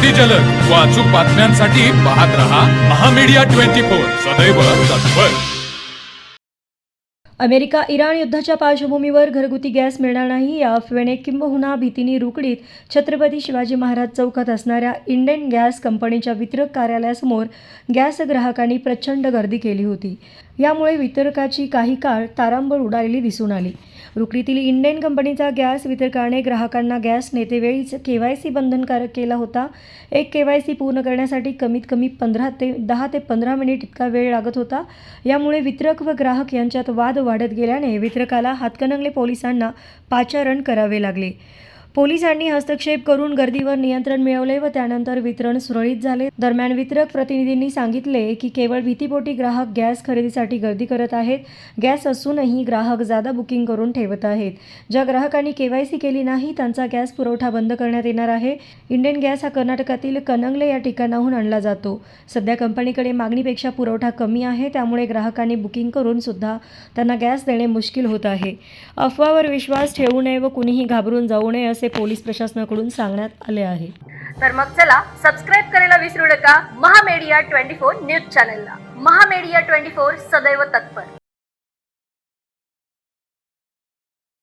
अति जलद व अचूक बातम्यांसाठी पाहत रहा महामीडिया 24 सदैव तत्पर। अमेरिका इराण युद्धाच्या पार्श्वभूमीवर घरगुती गॅस मिळणार नाही या अफवेने किंबहुना भीतीने रुकडीत छत्रपती शिवाजी महाराज चौकात असणाऱ्या इंडेन गॅस कंपनीच्या वितरक कार्यालयासमोर गॅस ग्राहकांनी प्रचंड गर्दी केली होती। यामुळे वितरकाची काही काळ तारांबळ उडालेली दिसून आली। रुकडीतील इंडेन कंपनीचा गॅस वितरकाने ग्राहकांना गॅस नेतेवेळीच KYC बंधनकारक केला होता। एक KYC पूर्ण करण्यासाठी कमीत कमी 10 ते 15 मिनिट इतका वेळ लागत होता। यामुळे वितरक व ग्राहक यांच्यात वाद वाढत गेल्याने वितरकाला हातकणंगले पोलिसांना पाचारण करावे लागले। पोलिसांनी हस्तक्षेप करून गर्दीवर नियंत्रण मिळवले व त्यानंतर वितरण सुरळीत झाले। दरम्यान वितरक प्रतिनिधींनी सांगितले की केवळ भीतीपोटी ग्राहक गॅस खरेदीसाठी गर्दी करत आहेत। गॅस असूनही ग्राहक जादा बुकिंग करून ठेवत आहेत। ज्या ग्राहकांनी KYC केली नाही त्यांचा गॅस पुरवठा बंद करण्यात येणार आहे। इंडेन गॅस हा कर्नाटकातील कणंगले या ठिकाणाहून आणला जातो। सध्या कंपनीकडे मागणीपेक्षा पुरवठा कमी आहे, त्यामुळे ग्राहकांनी बुकिंग करून सुद्धा त्यांना गॅस देणे मुश्किल होत आहे। अफवावर विश्वास ठेवू नये व कुणीही घाबरून जाऊ नये असे पोलीस प्रशासनाकडून सांगण्यात आले आहे। तर मग चला सबस्क्राइब करायला विसरू नका महामीडिया 24 न्यूज चॅनलला। महामीडिया 24 सदैव तत्पर।